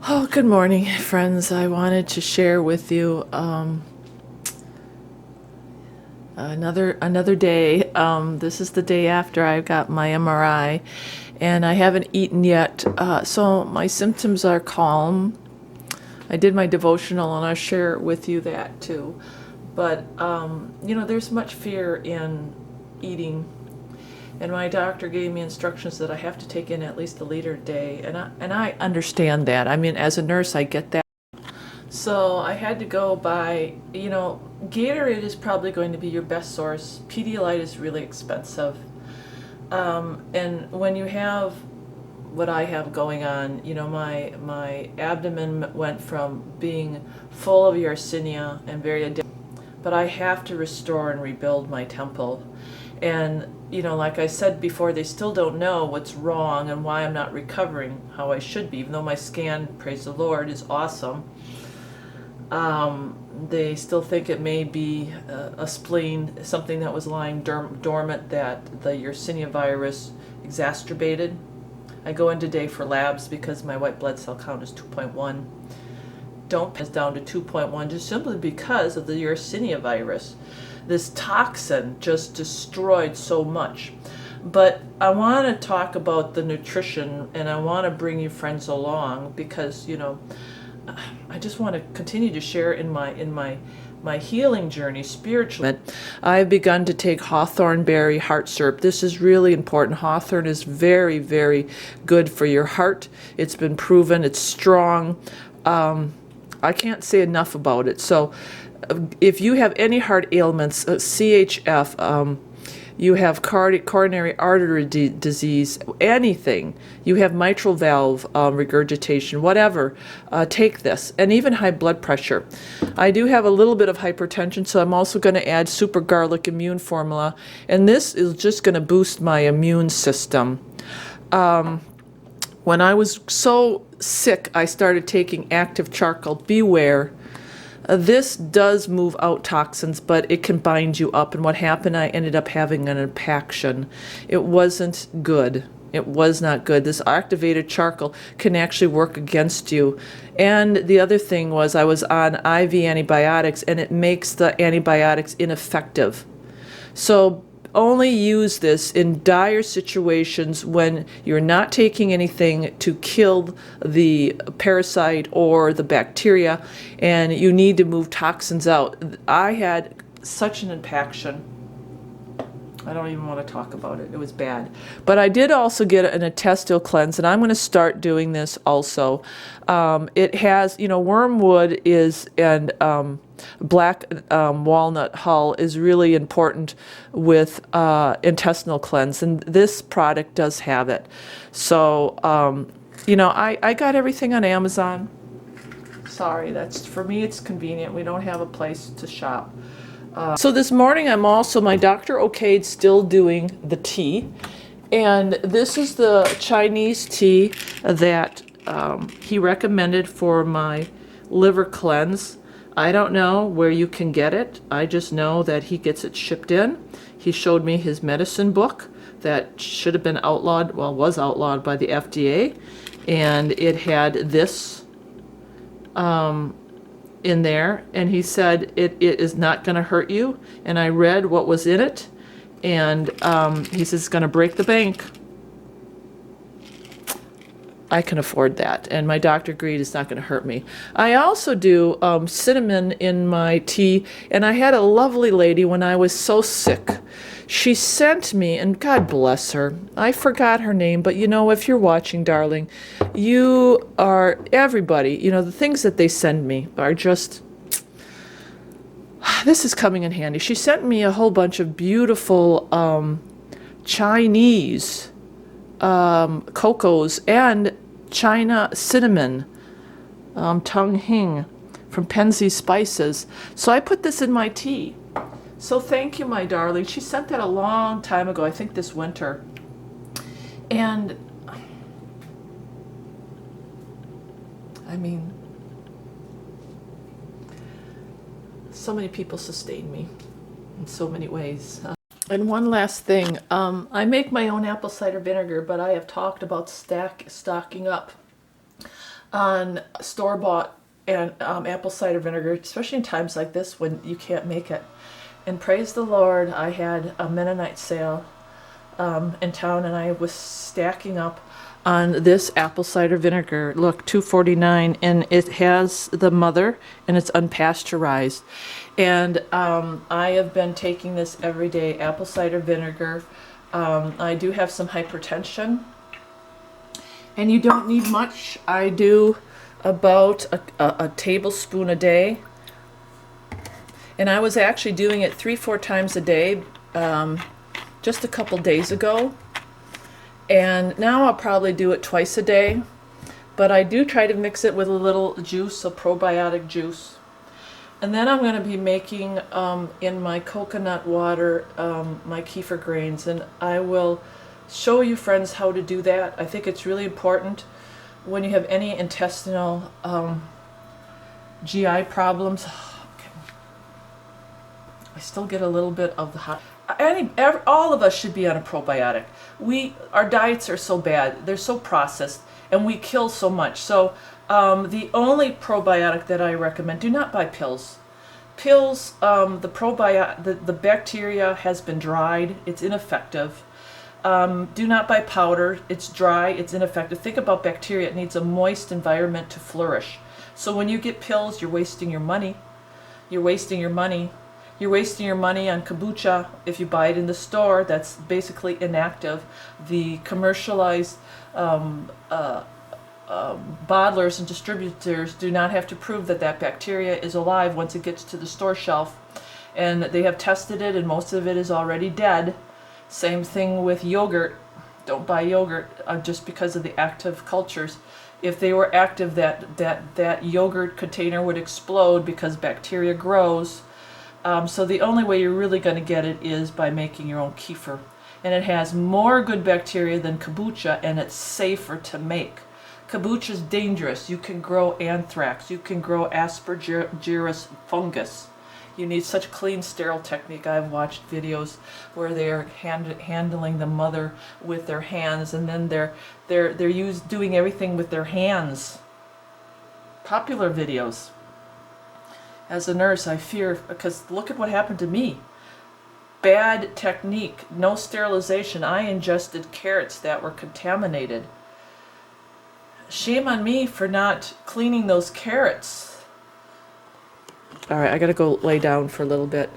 Oh, good morning, friends. I wanted to share with you another day. This is the day after I got my MRI, and I haven't eaten yet. So my symptoms are calm. I did my devotional, and I'll share with you that too. But there's much fear in eating. And my doctor gave me instructions that I have to take in at least a liter a day, and I understand that. I mean, as a nurse, I get that. So I had to go by, Gatorade is probably going to be your best source. Pedialyte is really expensive. And when you have what I have going on, my abdomen went from being full of Yersinia and very addictive, but I have to restore and rebuild my temple. And like I said before, they still don't know what's wrong and why I'm not recovering how I should be, even though my scan, praise the Lord, is awesome. They still think it may be a spleen, something that was lying dormant that the Yersinia virus exacerbated. I go in today for labs because my white blood cell count is 2.1. Don't pass down to 2.1 just simply because of the Yersinia virus. This toxin just destroyed so much. But I want to talk about the nutrition, and I want to bring you friends along because I just want to continue to share in my healing journey spiritually. I've begun to take hawthorn berry heart syrup. This is really important. Hawthorn is very, very good for your heart. It's been proven. It's strong. I can't say enough about it. So if you have any heart ailments, CHF, you have coronary artery disease, anything, you have mitral valve regurgitation, whatever, take this, and even high blood pressure. I do have a little bit of hypertension, so I'm also going to add super garlic immune formula, and this is just going to boost my immune system. When I was so sick, I started taking active charcoal. Beware. This does move out toxins, but it can bind you up. And what happened, I ended up having an impaction. It wasn't good. It was not good. This activated charcoal can actually work against you. And the other thing was I was on IV antibiotics, and it makes the antibiotics ineffective. So only use this in dire situations when you're not taking anything to kill the parasite or the bacteria and you need to move toxins out. I had such an impaction. I don't even want to talk about it. It was bad. But I did also get an intestinal cleanse, and I'm going to start doing this also. It has, wormwood and black walnut hull is really important with intestinal cleanse, and this product does have it. So, I got everything on Amazon. Sorry, for me it's convenient. We don't have a place to shop. So this morning my doctor okayed still doing the tea, and this is the Chinese tea that he recommended for my liver cleanse. I don't know where you can get it. I just know that he gets it shipped in. He showed me his medicine book that should have been outlawed, was outlawed by the FDA, and it had this in there, and he said it is not going to hurt you, and I read what was in it, and he says it's going to break the bank. I can afford that, and my doctor agreed it's not going to hurt me. I also do cinnamon in my tea, and I had a lovely lady when I was so sick. She sent me, and God bless her, I forgot her name, but if you're watching, darling, you are everybody. The things that they send me are just, this is coming in handy. She sent me a whole bunch of beautiful Chinese cocos and China cinnamon, Tung Hing from Penzi Spices. So I put this in my tea. So thank you, my darling. She sent that a long time ago, I think this winter. And I mean, so many people sustain me in so many ways. And one last thing, I make my own apple cider vinegar, but I have talked about stocking up. on store-bought and apple cider vinegar, especially in times like this when you can't make it. And praise the Lord, I had a Mennonite sale in town, and I was stacking up on this apple cider vinegar. Look, $2.49, and it has the mother, and it's unpasteurized. And I have been taking this every day, apple cider vinegar. I do have some hypertension, and you don't need much. I do about a tablespoon a day, and I was actually doing it 3-4 times a day just a couple days ago, and now I'll probably do it twice a day, but I do try to mix it with a little juice, a probiotic juice. And then I'm going to be making in my coconut water my kefir grains, and I will show you, friends, how to do that. I think it's really important when you have any intestinal GI problems. I still get a little bit of the hot. All of us should be on a probiotic. Our diets are so bad, they're so processed, and we kill so much. So the only probiotic that I recommend, do not buy pills. Pills, the bacteria has been dried, it's ineffective. Do not buy powder, it's dry, it's ineffective. Think about bacteria, it needs a moist environment to flourish. So when you get pills, you're wasting your money. You're wasting your money. You're wasting your money on kombucha. If you buy it in the store, that's basically inactive. The commercialized bottlers and distributors do not have to prove that that bacteria is alive once it gets to the store shelf. And they have tested it, and most of it is already dead. Same thing with yogurt. Don't buy yogurt just because of the active cultures. If they were active, that yogurt container would explode because bacteria grows. So the only way you're really going to get it is by making your own kefir. And it has more good bacteria than kombucha, and it's safer to make. Kombucha is dangerous. You can grow anthrax. You can grow aspergillus fungus. You need such clean, sterile technique. I've watched videos where they're handling the mother with their hands, and then they're doing everything with their hands. Popular videos. As a nurse, I fear, because look at what happened to me. Bad technique, no sterilization. I ingested carrots that were contaminated. Shame on me for not cleaning those carrots. All right, I gotta go lay down for a little bit.